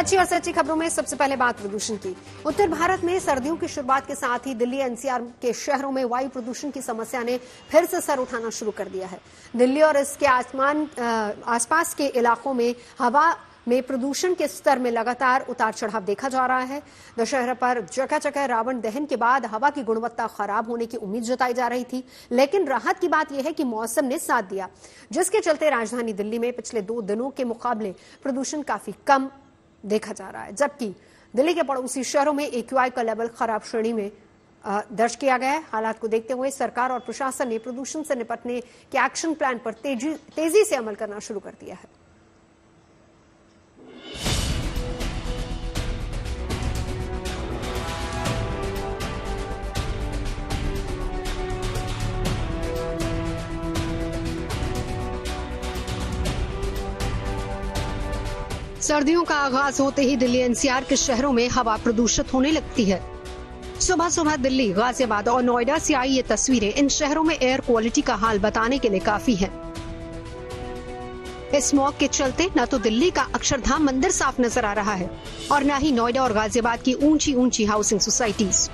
अच्छी और सच्ची खबरों में सबसे पहले बात प्रदूषण की। उत्तर भारत में सर्दियों की शुरुआत के साथ ही दिल्ली एनसीआर के शहरों में वायु प्रदूषण की समस्या ने फिर से सर उठाना शुरू कर दिया है। दिल्ली और इसके आसपास के इलाकों में हवा में प्रदूषण के स्तर में लगातार उतार चढ़ाव देखा जा रहा है। दशहरा पर जगह जगह रावण दहन के बाद हवा की गुणवत्ता खराब होने की उम्मीद जताई जा रही थी, लेकिन राहत की बात यह है कि मौसम ने साथ दिया, जिसके चलते राजधानी दिल्ली में पिछले 2 दिनों के मुकाबले प्रदूषण काफी कम देखा जा रहा है। जबकि दिल्ली के पड़ोसी शहरों में AQI का लेवल खराब श्रेणी में दर्ज किया गया है। हालात को देखते हुए सरकार और प्रशासन ने प्रदूषण से निपटने के एक्शन प्लान पर तेजी से अमल करना शुरू कर दिया है। सर्दियों का आगाज होते ही दिल्ली एनसीआर के शहरों में हवा प्रदूषित होने लगती है। सुबह सुबह दिल्ली, गाजियाबाद और नोएडा से आई ये तस्वीरें इन शहरों में एयर क्वालिटी का हाल बताने के लिए काफी है। इस स्मॉग के चलते न तो दिल्ली का अक्षरधाम मंदिर साफ नजर आ रहा है और न ही नोएडा और गाजियाबाद की ऊंची ऊंची हाउसिंग सोसाइटीज।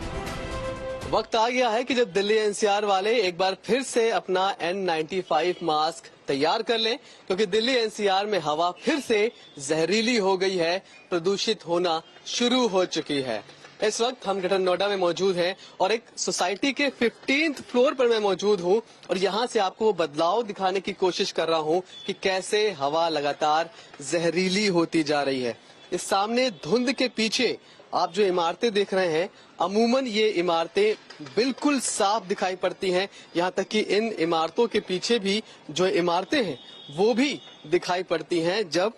वक्त आ गया है कि जब दिल्ली एनसीआर वाले एक बार फिर से अपना N95 मास्क तैयार कर लें, क्योंकि दिल्ली एनसीआर में हवा फिर से जहरीली हो गई है, प्रदूषित होना शुरू हो चुकी है। इस वक्त हम ग्रेटर नोएडा में मौजूद हैं और एक सोसाइटी के 15th फ्लोर पर मैं मौजूद हूं और यहां से आपको वो बदलाव दिखाने की कोशिश कर रहा हूं कि कैसे हवा लगातार जहरीली होती जा रही है। इस सामने धुंध के पीछे आप जो इमारतें देख रहे हैं, अमूमन ये इमारतें बिल्कुल साफ दिखाई पड़ती हैं। यहाँ तक कि इन इमारतों के पीछे भी जो इमारतें हैं वो भी दिखाई पड़ती हैं जब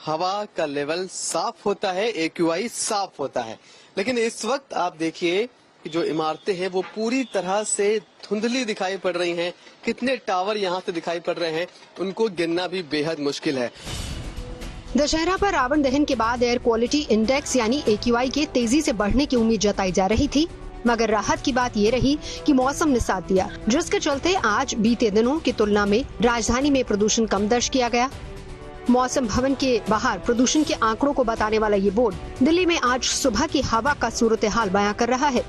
हवा का लेवल साफ होता है, AQI साफ होता है। लेकिन इस वक्त आप देखिए कि जो इमारतें हैं वो पूरी तरह से धुंधली दिखाई पड़ रही हैं। कितने टावर यहाँ से दिखाई पड़ रहे हैं, उनको गिनना भी बेहद मुश्किल है। दशहरा पर रावण दहन के बाद एयर क्वालिटी इंडेक्स यानी AQI के तेजी से बढ़ने की उम्मीद जताई जा रही थी, मगर राहत की बात ये रही कि मौसम ने साथ दिया, जिसके चलते आज बीते दिनों की तुलना में राजधानी में प्रदूषण कम दर्ज किया गया। मौसम भवन के बाहर प्रदूषण के आंकड़ों को बताने वाला ये बोर्ड दिल्ली में आज सुबह की हवा का सूरत हाल बयां कर रहा है।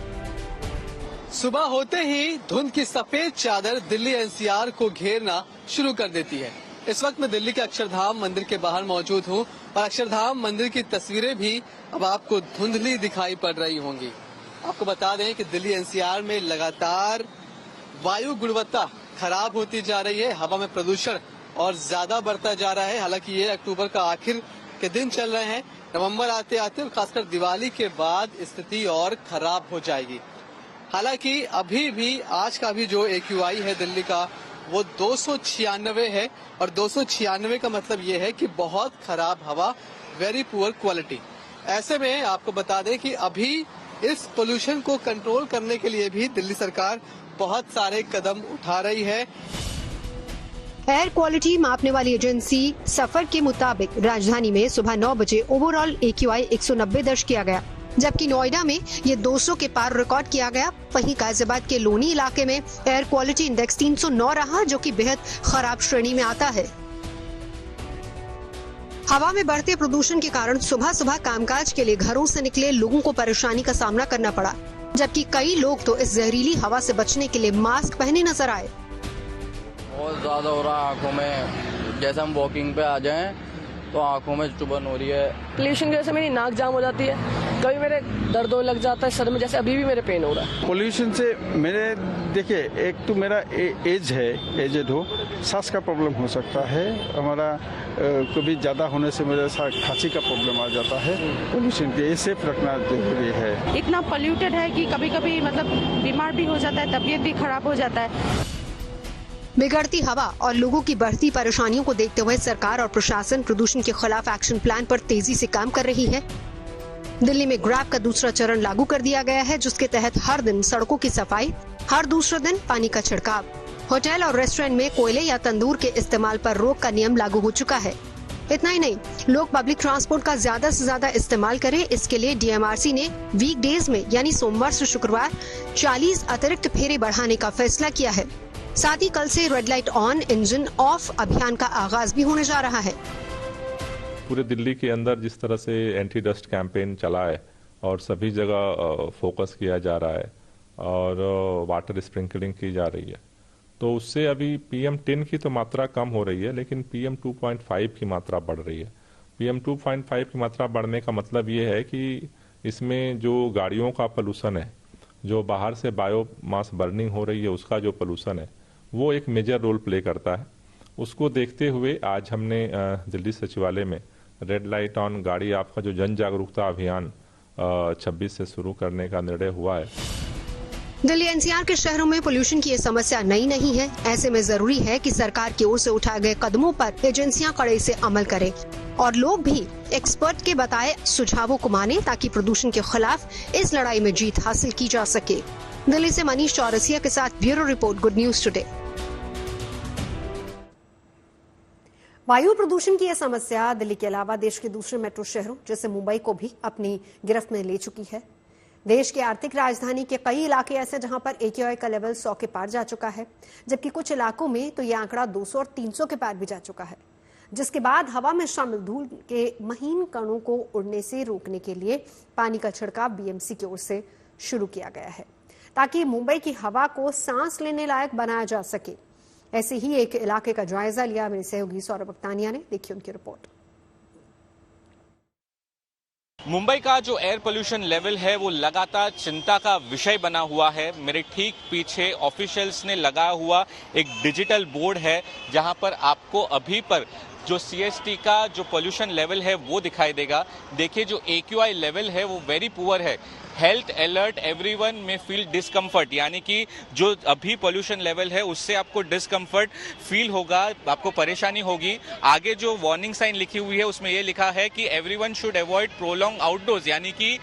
सुबह होते ही धुंध की सफेद चादर दिल्ली एनसीआर को घेरना शुरू कर देती है। इस वक्त मैं दिल्ली के अक्षरधाम मंदिर के बाहर मौजूद हूँ और अक्षरधाम मंदिर की तस्वीरें भी अब आपको धुंधली दिखाई पड़ रही होंगी। आपको बता दें कि दिल्ली एनसीआर में लगातार वायु गुणवत्ता खराब होती जा रही है, हवा में प्रदूषण और ज्यादा बढ़ता जा रहा है। हालांकि ये अक्टूबर का आखिर के दिन चल रहे हैं, नवंबर आते आते और खासकर दिवाली के बाद स्थिति और खराब हो जाएगी। हालांकि अभी भी आज का भी जो AQI है दिल्ली का वो 296 है और 296 का मतलब ये है कि बहुत खराब हवा, वेरी पुअर क्वालिटी। ऐसे में आपको बता दें कि अभी इस पोल्यूशन को कंट्रोल करने के लिए भी दिल्ली सरकार बहुत सारे कदम उठा रही है। एयर क्वालिटी मापने वाली एजेंसी सफर के मुताबिक राजधानी में सुबह 9 बजे ओवरऑल AQI 190 दर्ज किया गया, जबकि नोएडा में ये 200 के पार रिकॉर्ड किया गया। वहीं गाजियाबाद के लोनी इलाके में एयर क्वालिटी इंडेक्स 309 रहा, जो कि बेहद खराब श्रेणी में आता है। हवा में बढ़ते प्रदूषण के कारण सुबह सुबह कामकाज के लिए घरों से निकले लोगों को परेशानी का सामना करना पड़ा, जबकि कई लोग तो इस जहरीली हवा से बचने के लिए मास्क पहने नजर आए। बहुत ज्यादा हो रहा है आँखों में, जैसे हम वॉकिंग पे आ जाएं तो आँखों में चुभन हो रही है। पोल्यूशन की वजह से मेरी नाक जाम हो जाती है, कभी मेरे दर्द होने लग जाता है सर में, जैसे अभी भी मेरे पेन हो रहा है। पोल्यूशन से मेरे देखिए, एक तो मेरा एज है, एजेड हो, सांस का प्रॉब्लम हो सकता है हमारा, कभी ज़्यादा होने से मेरे साथ खांसी का प्रॉब्लम आ जाता है। पोल्यूशन के ये सेफ रखना जरूरी है। इतना पोल्यूटेड है कि कभी कभी मतलब बीमार भी हो जाता है, तबीयत भी खराब हो जाता है। बिगड़ती हवा और लोगों की बढ़ती परेशानियों को देखते हुए सरकार और प्रशासन प्रदूषण के खिलाफ एक्शन प्लान पर तेजी से काम कर रही है। दिल्ली में ग्रैब का दूसरा चरण लागू कर दिया गया है, जिसके तहत हर दिन सड़कों की सफाई, हर दूसरे दिन पानी का छिड़काव, होटल और रेस्टोरेंट में कोयले या तंदूर के इस्तेमाल पर रोक का नियम लागू हो चुका है। इतना ही नहीं, लोग पब्लिक ट्रांसपोर्ट का ज्यादा से ज्यादा इस्तेमाल करें, इसके लिए DMRC ने वीकडेज में यानी सोमवार से शुक्रवार 40 अतिरिक्त फेरे बढ़ाने का फैसला किया है। साथ ही कल से red light on, engine of अभियान का आगाज भी होने जा रहा है। पूरे दिल्ली के अंदर जिस तरह से एंटी डस्ट कैंपेन चला है और सभी जगह फोकस किया जा रहा है और वाटर स्प्रिंकलिंग की जा रही है, तो उससे अभी PM10 की तो मात्रा कम हो रही है, लेकिन PM2.5 की मात्रा बढ़ रही है। PM2.5 की मात्रा बढ़ने का मतलब ये है कि इसमें जो गाड़ियों का पोल्यूशन है, जो बाहर से बायोमास बर्निंग हो रही है उसका जो पोल्यूशन है, वो एक मेजर रोल प्ले करता है। उसको देखते हुए आज हमने दिल्ली सचिवालय में रेड लाइट ऑन गाड़ी आपका जो जन जागरूकता अभियान 26 से शुरू करने का निर्णय हुआ है। दिल्ली एनसीआर के शहरों में पोल्यूशन की ये समस्या नई नहीं है। ऐसे में जरूरी है कि सरकार की ओर से उठाए गए कदमों पर एजेंसियां कड़े से अमल करें और लोग भी एक्सपर्ट के बताए सुझावों को माने, ताकि प्रदूषण के खिलाफ इस लड़ाई में जीत हासिल की जा सके। दिल्ली से मनीष चौरसिया के साथ bureau report, good news today. वायु प्रदूषण की यह समस्या दिल्ली के अलावा देश के दूसरे मेट्रो शहरों जैसे मुंबई को भी अपनी गिरफ्त में ले चुकी है। देश की आर्थिक राजधानी के कई इलाके ऐसे जहां पर AQI का लेवल 100 के पार जा चुका है, जबकि कुछ इलाकों में तो यह आंकड़ा 200 और 300 के पार भी जा चुका है, जिसके बाद हवा में शामिल धूल के महीन कणों को उड़ने से रोकने के लिए पानी का छिड़काव BMC की ओर से शुरू किया गया है, ताकि मुंबई की हवा को सांस लेने लायक बनाया जा सके। ऐसे ही एक इलाके का जायजा लिया मेरे सहयोगी सौरभ अख्तानिया ने। देखिए उनकी रिपोर्ट। मुंबई का जो एयर पोल्यूशन लेवल है वो लगातार चिंता का विषय बना हुआ है। मेरे ठीक पीछे ऑफिशियल्स ने लगाया हुआ एक डिजिटल बोर्ड है, जहां पर आपको अभी पर जो CST का जो पोल्यूशन लेवल है वो दिखाई देगा। देखिए जो AQI लेवल है वो वेरी पुअर है। हेल्थ अलर्ट एवरीवन में फील डिस्कम्फर्ट, यानी कि जो अभी पोल्यूशन लेवल है उससे आपको डिस्कम्फर्ट फील होगा, आपको परेशानी होगी। आगे जो वार्निंग साइन लिखी हुई है उसमें ये लिखा है कि everyone should avoid prolong outdoors, यानी कि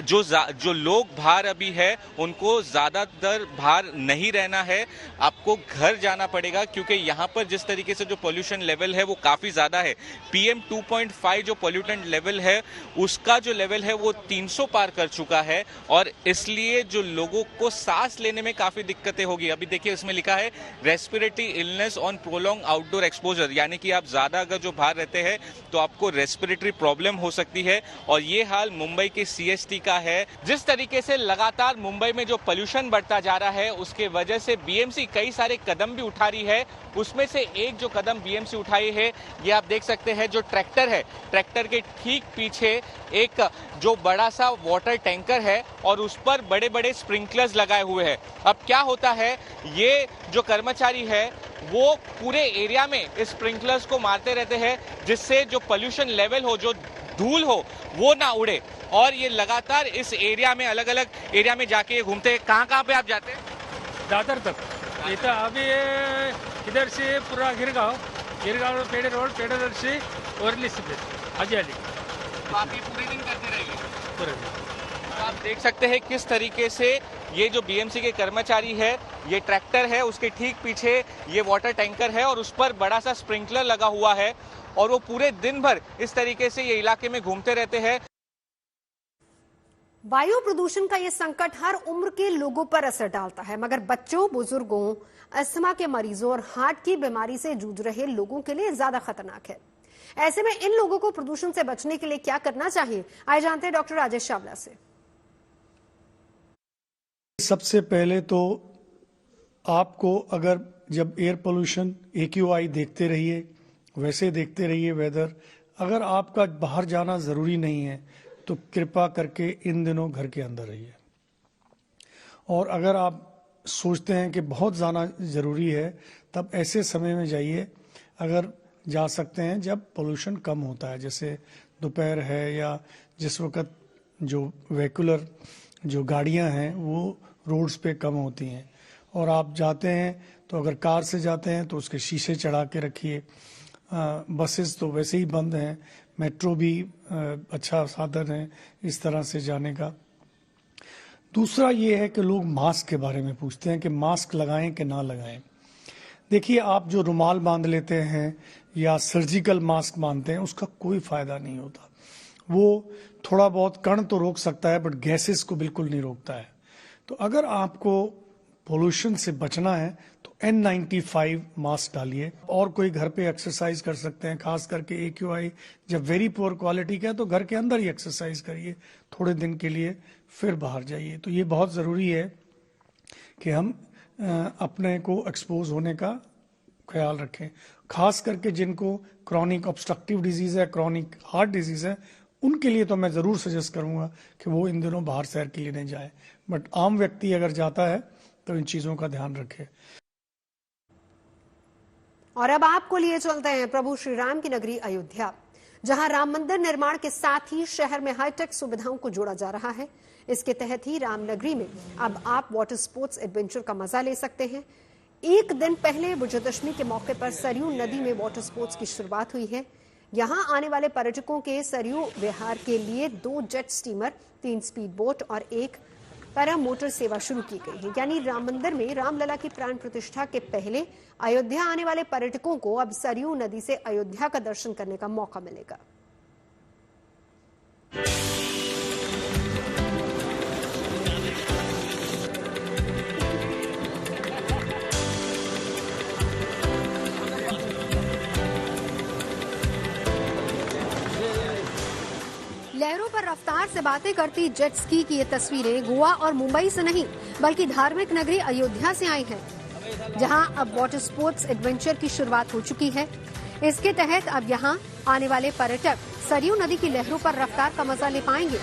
जो लोग बाहर अभी है उनको ज्यादातर बाहर नहीं रहना है, आपको घर जाना पड़ेगा, क्योंकि यहाँ पर जिस तरीके से जो पोल्यूशन लेवल है वो काफी ज्यादा है। PM2.5 जो पोल्यूटेंट लेवल है उसका जो लेवल है वो 300 पार कर चुका है और इसलिए जो लोगों को सांस लेने में काफी दिक्कतें होगी। अभी देखिए इसमें लिखा है respiratory illness on prolong outdoor exposure, यानी कि आप ज्यादा अगर जो बाहर रहते हैं तो आपको रेस्पिरेटरी प्रॉब्लम हो सकती है। और ये हाल मुंबई के CST का है। जिस तरीके से लगातार मुंबई में जो पोल्यूशन बढ़ता जा रहा है उसके वजह से BMC कई सारे कदम भी उठा रही है। उसमें से एक जो कदम BMC उठाई है ये आप देख सकते हैं, जो ट्रैक्टर है, ट्रैक्टर के ठीक पीछे एक जो बड़ा सा वाटर टैंकर है और उस पर बड़े बड़े स्प्रिंकलर्स लगाए हुए हैं। अब क्या होता है, ये जो कर्मचारी है वो पूरे एरिया में इस स्प्रिंकलर्स को मारते रहते हैं, जिससे जो पोल्यूशन लेवल हो, जो धूल हो, वो ना उड़े। और ये लगातार इस एरिया में अलग अलग एरिया में जाके घूमते हैं। कहाँ पे आप जाते हैं? दादर तक। इधर अभी इधर से पूरा गिरगांव पेड़े रोड, पेड़े रोड से ओरली से अजयली। तो आप ये पूरे दिन करते रहेंगे? पूरे दिन। आप देख सकते हैं किस तरीके से ये जो BMC के कर्मचारी है, ये ट्रैक्टर है, उसके ठीक पीछे ये वाटर टैंकर है और उस पर बड़ा सा स्प्रिंकलर लगा हुआ है और वो पूरे दिन भर इस तरीके से ये इलाके में घूमते रहते हैं। वायु प्रदूषण का ये संकट हर उम्र के लोगों पर असर डालता है, मगर बच्चों, बुजुर्गों, अस्थमा के मरीजों और हार्ट की बीमारी से जूझ रहे लोगों के लिए ज्यादा खतरनाक है। ऐसे में इन लोगों को प्रदूषण से बचने के लिए क्या करना चाहिए, आइए जानते हैं डॉक्टर राजेश चावला से। सबसे पहले तो आपको अगर जब एयर पोल्यूशन AQI देखते रहिए, वैसे देखते रहिए वेदर। अगर आपका बाहर जाना जरूरी नहीं है तो कृपा करके इन दिनों घर के अंदर रहिए। और अगर आप सोचते हैं कि बहुत जाना जरूरी है तब ऐसे समय में जाइए, अगर जा सकते हैं जब पोल्यूशन कम होता है, जैसे दोपहर है या जिस वक्त जो व्हीकुलर जो गाड़ियां हैं वो रोड्स पे कम होती हैं। और आप जाते हैं तो अगर कार से जाते हैं तो उसके शीशे चढ़ा के रखिए। बसेस तो वैसे ही बंद हैं, मेट्रो भी अच्छा साधन है इस तरह से जाने का। दूसरा ये है कि लोग मास्क के बारे में पूछते हैं कि मास्क लगाएं कि ना लगाएं। देखिए, आप जो रुमाल बांध लेते हैं या सर्जिकल मास्क बांधते हैं उसका कोई फायदा नहीं होता। वो थोड़ा बहुत कण तो रोक सकता है बट गैसेस को बिल्कुल नहीं रोकता है। तो अगर आपको पोल्यूशन से बचना है तो N95 मास्क डालिए। और कोई घर पे एक्सरसाइज कर सकते हैं, खास करके AQI जब वेरी पुअर क्वालिटी का है तो घर के अंदर ही एक्सरसाइज करिए थोड़े दिन के लिए, फिर बाहर जाइए। तो ये बहुत ज़रूरी है कि हम अपने को एक्सपोज होने का ख्याल रखें। खास करके जिनको क्रॉनिक ऑब्स्ट्रक्टिव डिजीज है, क्रॉनिक हार्ट डिजीज है, उनके लिए तो मैं ज़रूर सजेस्ट करूंगा कि वो इन दिनों बाहर सैर के लिए नहीं जाए। बट आम व्यक्ति अगर जाता है तो इन चीज़ों का ध्यान रखे। और अब आपको लिए चलते हैं प्रभु श्री राम की नगरी अयोध्या, जहां राम मंदिर निर्माण के साथ ही शहर में हाईटेक सुविधाओं को जोड़ा जा रहा है। इसके तहत ही रामनगरी में अब आप वाटर स्पोर्ट्स एडवेंचर का मजा ले सकते हैं। एक दिन पहले विजयदशमी के मौके पर सरयू नदी में वाटर स्पोर्ट्स की शुरुआत हुई है। यहां आने वाले पर्यटकों के सरयू विहार के लिए 2 जेट स्टीमर, 3 स्पीड बोट और 1 पैरा मोटर सेवा शुरू की गई है। यानी राम मंदिर में रामलला की प्राण प्रतिष्ठा के पहले अयोध्या आने वाले पर्यटकों को अब सरयू नदी से अयोध्या का दर्शन करने का मौका मिलेगा। लहरों पर रफ्तार से बातें करती जेट स्की की ये तस्वीरें गोवा और मुंबई से नहीं बल्कि धार्मिक नगरी अयोध्या से आई हैं, जहां अब वाटर स्पोर्ट्स एडवेंचर की शुरुआत हो चुकी है। इसके तहत अब यहां आने वाले पर्यटक सरयू नदी की लहरों पर रफ्तार का मजा ले पाएंगे।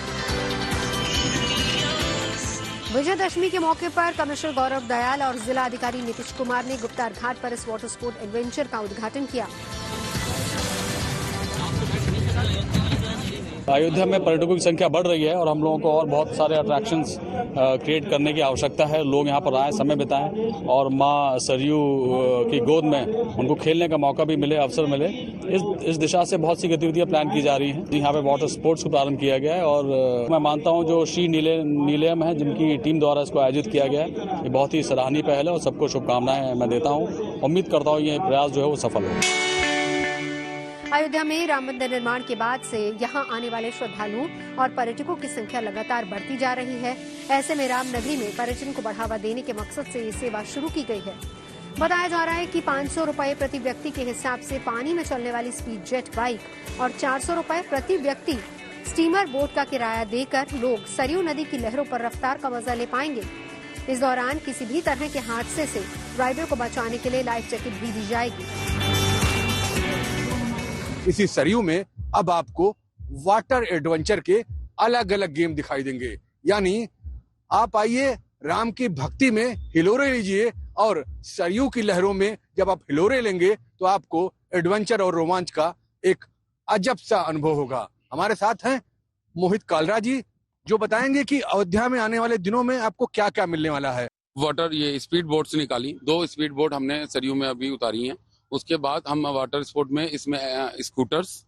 विजयदशमी के मौके पर कमिश्नर गौरव दयाल और जिला अधिकारी नीतीश कुमार ने गुप्तार घाट पर इस वाटर स्पोर्ट एडवेंचर का उद्घाटन किया। अयोध्या में पर्यटकों की संख्या बढ़ रही है और हम लोगों को और बहुत सारे अट्रैक्शंस क्रिएट करने की आवश्यकता है। लोग यहाँ पर आएं, समय बिताएं और माँ सरयू की गोद में उनको खेलने का मौका भी मिले, अवसर मिले। इस दिशा से बहुत सी गतिविधियां प्लान की जा रही हैं। यहाँ पे वाटर स्पोर्ट्स को प्रारंभ किया गया है और मैं मानता हूँ जो श्री नीलयम है, जिनकी टीम द्वारा इसको आयोजित किया गया है, ये बहुत ही सराहनीय पहल है और सबको शुभकामनाएं मैं देता हूँ। उम्मीद करता हूँ ये प्रयास जो है वो सफल हो। अयोध्या में राम मंदिर निर्माण के बाद से यहां आने वाले श्रद्धालुओं और पर्यटकों की संख्या लगातार बढ़ती जा रही है। ऐसे में रामनगरी में पर्यटन को बढ़ावा देने के मकसद से ये सेवा शुरू की गई है। बताया जा रहा है कि 500 रुपए प्रति व्यक्ति के हिसाब से पानी में चलने वाली स्पीड जेट बाइक और 400 रुपए प्रति व्यक्ति स्टीमर बोट का किराया देकर लोग सरयू नदी की लहरों पर रफ्तार का मजा ले पाएंगे। इस दौरान किसी भी तरह के हादसे से राइडर को बचाने के लिए लाइफ जैकेट भी दी जाएगी। इसी सरयू में अब आपको वाटर एडवेंचर के अलग अलग गेम दिखाई देंगे। यानी आप आइए, राम की भक्ति में हिलोरे लीजिए और सरयू की लहरों में जब आप हिलोरे लेंगे तो आपको एडवेंचर और रोमांच का एक अजब सा अनुभव होगा। हमारे साथ हैं मोहित कालरा जी, जो बताएंगे कि अयोध्या में आने वाले दिनों में आपको क्या क्या मिलने वाला है। वाटर ये स्पीड बोट से निकाली, 2 स्पीड बोट हमने सरयू में अभी उतारी हैं। उसके बाद हम वाटर स्पोर्ट में इसमें स्कूटर्स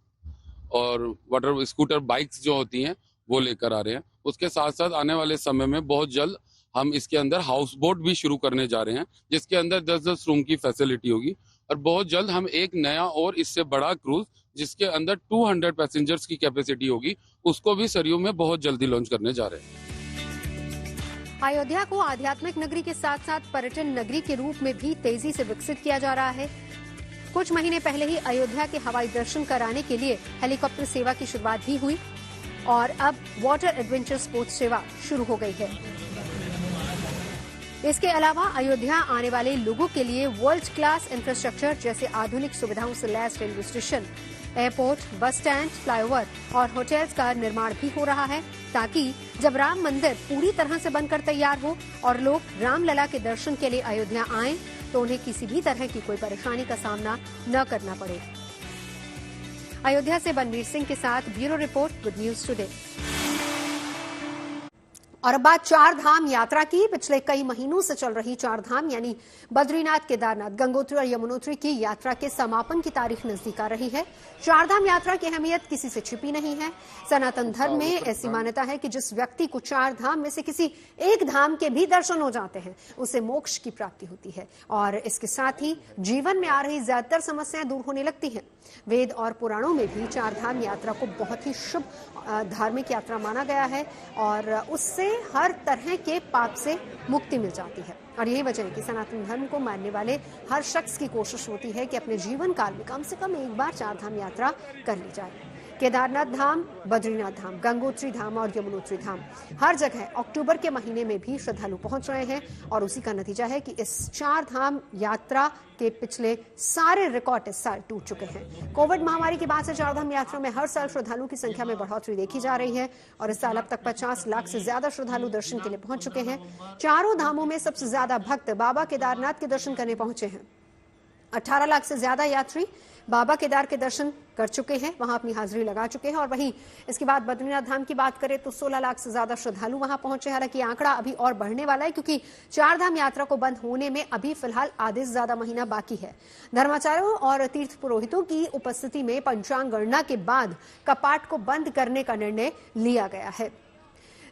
और वाटर स्कूटर बाइक्स जो होती हैं वो लेकर आ रहे हैं। उसके साथ साथ आने वाले समय में बहुत जल्द हम इसके अंदर हाउस बोट भी शुरू करने जा रहे हैं, जिसके अंदर 10-10 रूम की फैसिलिटी होगी। और बहुत जल्द हम एक नया और इससे बड़ा क्रूज जिसके अंदर 200 पैसेंजर्स की कैपेसिटी होगी, उसको भी सरयू में बहुत जल्दी लॉन्च करने जा रहे हैं। अयोध्या को आध्यात्मिक नगरी के साथ साथ पर्यटन नगरी के रूप में भी तेजी से विकसित किया जा रहा है। कुछ महीने पहले ही अयोध्या के हवाई दर्शन कराने के लिए हेलीकॉप्टर सेवा की शुरुआत भी हुई और अब वाटर एडवेंचर स्पोर्ट्स सेवा शुरू हो गई है। इसके अलावा अयोध्या आने वाले लोगों के लिए वर्ल्ड क्लास इंफ्रास्ट्रक्चर जैसे आधुनिक सुविधाओं से लैस railway station, airport, bus stand, flyover और होटल्स का निर्माण भी हो रहा है, ताकि जब राम मंदिर पूरी तरह से बनकर तैयार हो और लोग रामलला के दर्शन के लिए अयोध्या आएं तो उन्हें किसी भी तरह की कोई परेशानी का सामना न करना पड़े। अयोध्या से बनवीर सिंह के साथ bureau report, good news today. और अब बात 4 धाम यात्रा की। पिछले कई महीनों से चल रही 4 धाम यानी बद्रीनाथ, केदारनाथ, गंगोत्री और यमुनोत्री की यात्रा के समापन की तारीख नजदीक आ रही है। 4 धाम यात्रा की अहमियत किसी से छिपी नहीं है। सनातन धर्म में ऐसी मान्यता है कि जिस व्यक्ति को 4 धाम में से किसी एक धाम के भी दर्शन हो जाते हैं उसे मोक्ष की प्राप्ति होती है और इसके साथ ही जीवन में आ रही ज्यादातर समस्याएं दूर होने लगती हैं। वेद और पुराणों में भी 4 धाम यात्रा को बहुत ही शुभ धार्मिक यात्रा माना गया है और उससे हर तरह के पाप से मुक्ति मिल जाती है और यही वजह है कि सनातन धर्म को मानने वाले हर शख्स की कोशिश होती है कि अपने जीवन काल में कम से कम एक बार 4 धाम यात्रा कर ली जाए। केदारनाथ धाम, बद्रीनाथ धाम, गंगोत्री धाम और यमुनोत्री धाम हर जगह अक्टूबर के महीने में भी श्रद्धालु पहुंच रहे हैं और उसी का नतीजा है कि इस 4 धाम यात्रा के पिछले सारे रिकॉर्ड इस साल टूट चुके हैं। कोविड महामारी के बाद से 4 धाम यात्रा में हर साल श्रद्धालुओं की संख्या में बढ़ोतरी देखी जा रही है और इस साल अब तक 50 लाख से ज्यादा श्रद्धालु दर्शन के लिए पहुंच चुके हैं। चारों धामों में सबसे ज्यादा भक्त बाबा केदारनाथ के दर्शन करने पहुंचे हैं। 18 लाख से ज्यादा यात्री बाबा केदार के दर्शन कर चुके हैं, वहां अपनी हाजिरी लगा चुके हैं और वहीं इसके बाद बद्रीनाथ धाम की बात करें तो 16 लाख से ज्यादा श्रद्धालु वहां पहुंचे। हालांकि आंकड़ा अभी और बढ़ने वाला है क्योंकि 4 धाम यात्रा को बंद होने में अभी फिलहाल आधे से ज्यादा महीना बाकी है। धर्माचार्यों और तीर्थ पुरोहितों की उपस्थिति में पंचांग गणना के बाद कपाट को बंद करने का निर्णय लिया गया है।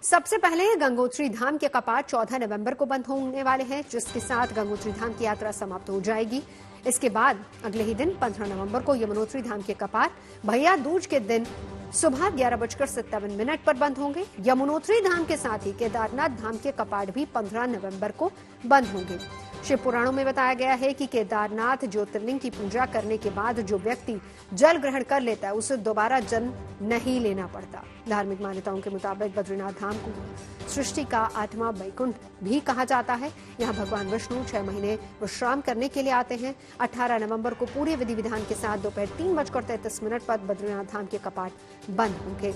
सबसे पहले गंगोत्री धाम के कपाट 14 नवंबर को बंद होने वाले हैं, जिसके साथ गंगोत्री धाम की यात्रा समाप्त हो जाएगी। इसके बाद अगले ही दिन 15 नवंबर को यमुनोत्री धाम के कपाट भैया दूज के दिन सुबह 11:57 पर बंद होंगे। यमुनोत्री धाम के साथ ही केदारनाथ धाम के कपाट भी 15 नवंबर को बंद होंगे। शिव पुराणों में बताया गया है कि केदारनाथ ज्योतिर्लिंग की पूजा करने के बाद जो व्यक्ति जल ग्रहण कर लेता है उसे दोबारा जन्म नहीं लेना पड़ता। धार्मिक मान्यताओं के मुताबिक बद्रीनाथ धाम को सृष्टि का 8वां वैकुंठ भी कहा जाता है। यहाँ भगवान विष्णु 6 महीने विश्राम करने के लिए आते हैं। 18 नवंबर को पूरे विधि विधान के साथ दोपहर 3:33 पर बद्रीनाथ धाम के कपाट बंद होंगे।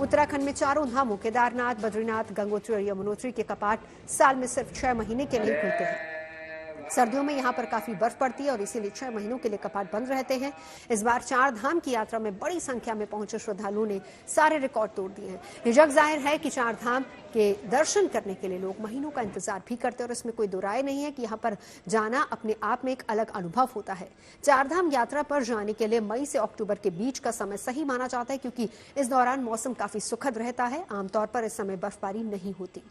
उत्तराखंड में चारों धामों केदारनाथ, बद्रीनाथ, गंगोत्री और यमुनोत्री के कपाट साल में सिर्फ 6 महीने के लिए खुलते हैं। सर्दियों में यहाँ पर काफी बर्फ पड़ती है और इसीलिए 6 महीनों के लिए कपाट बंद रहते हैं। इस बार 4 धाम की यात्रा में बड़ी संख्या में पहुंचे श्रद्धालुओं ने सारे रिकॉर्ड तोड़ दिए हैं। ये जग जाहिर है कि 4 धाम के दर्शन करने के लिए लोग महीनों का इंतजार भी करते हैं और इसमें कोई दो राय नहीं है कि यहाँ पर जाना अपने आप में एक अलग अनुभव होता है। 4 धाम यात्रा पर जाने के लिए मई से अक्टूबर के बीच का समय सही माना जाता है क्योंकि इस दौरान मौसम काफी सुखद रहता है। आमतौर पर इस समय बर्फबारी नहीं होती।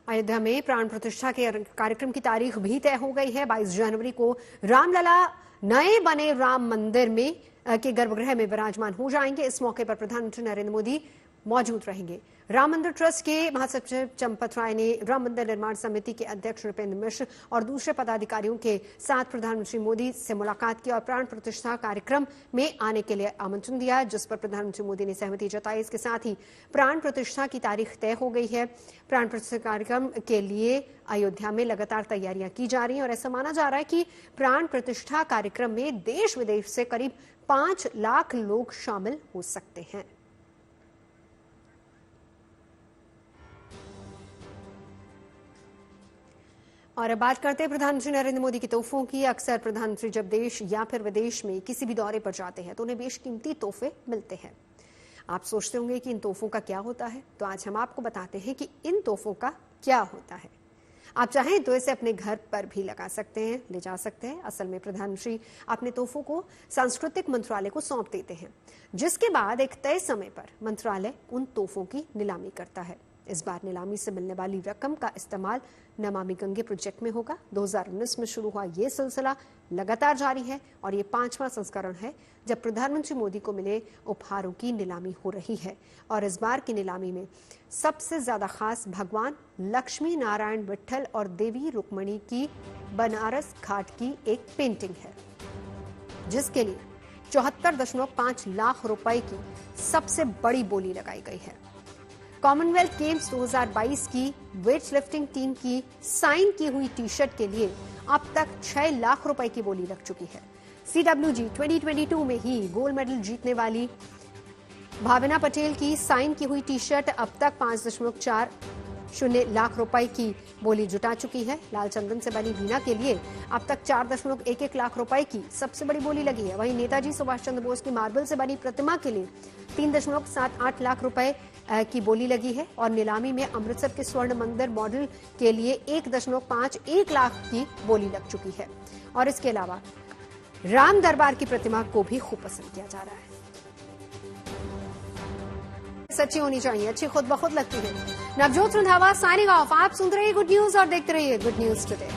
अयोध्या में प्राण प्रतिष्ठा के कार्यक्रम की तारीख भी तय हो गई है। 22 जनवरी को रामलला नए बने राम मंदिर में के गर्भगृह में विराजमान हो जाएंगे। इस मौके पर प्रधानमंत्री नरेंद्र मोदी मौजूद रहेंगे। राम मंदिर ट्रस्ट के महासचिव चंपत राय ने राम मंदिर निर्माण समिति के अध्यक्ष नृपेंद्र मिश्र और दूसरे पदाधिकारियों के साथ प्रधानमंत्री मोदी से मुलाकात की और प्राण प्रतिष्ठा कार्यक्रम में आने के लिए आमंत्रण दिया, जिस पर प्रधानमंत्री मोदी ने सहमति जताई। इसके साथ ही प्राण प्रतिष्ठा की तारीख तय हो गई है। प्राण प्रतिष्ठा कार्यक्रम के लिए अयोध्या में लगातार तैयारियां की जा रही हैं और ऐसा माना जा रहा है कि प्राण प्रतिष्ठा कार्यक्रम में देश विदेश से करीब 5 लाख लोग शामिल हो सकते हैं। और अब बात करते हैं प्रधानमंत्री नरेंद्र मोदी की तोहफों की। अक्सर प्रधानमंत्री जब देश या फिर विदेश में किसी भी दौरे पर जाते हैं तो उन्हें बेशकीमती तोहफे मिलते हैं। आप सोचते होंगे कि इन तोहफों का क्या होता है, तो आज हम आपको बताते हैं कि इन तोहफों का क्या होता है। आप चाहें तो इसे अपने घर पर भी लगा सकते हैं, ले जा सकते हैं। असल में प्रधानमंत्री अपने तोहफों को सांस्कृतिक मंत्रालय को सौंप देते हैं, जिसके बाद एक तय समय पर मंत्रालय उन तोहफों की नीलामी करता है। इस बार नीलामी से मिलने वाली रकम का इस्तेमाल नमामि गंगे प्रोजेक्ट में होगा। 2019 में शुरू हुआ ये सिलसिला लगातार जारी है और ये 5वां संस्करण है जब प्रधानमंत्री मोदी को मिले उपहारों की नीलामी हो रही है। और इस बार की नीलामी में सबसे ज्यादा खास भगवान लक्ष्मी नारायण विट्ठल और देवी रुक्मणी की बनारस घाट की एक पेंटिंग है, जिसके लिए 74.5 लाख रुपए की सबसे बड़ी बोली लगाई गई है। कॉमनवेल्थ गेम्स 2022 की वेट लिफ्टिंग टीम की साइन की हुई टी शर्ट के लिए अब तक 6 लाख रुपए की बोली लग चुकी है। CWG 2022 में ही गोल्ड मेडल जीतने वाली भावना पटेल की साइन की हुई टी शर्ट अब तक 5.40 लाख रुपए की बोली जुटा चुकी है। लाल चंदन से बनी वीणा के लिए अब तक 4.11 लाख रुपए की सबसे बड़ी बोली लगी है। वहीं नेताजी सुभाष चंद्र बोस की मार्बल से बनी प्रतिमा के लिए 3.78 लाख रुपए की बोली लगी है और नीलामी में अमृतसर के स्वर्ण मंदिर मॉडल के लिए 1.51 लाख की बोली लग चुकी है। और इसके अलावा राम दरबार की प्रतिमा को भी खूब पसंद किया जा रहा है। सच्ची होनी चाहिए, अच्छी खुद ब खुद लगती है। Navjot Randhawa signing off. आप सुन रहे हैं गुड न्यूज और देखते रहिए गुड न्यूज टुडे।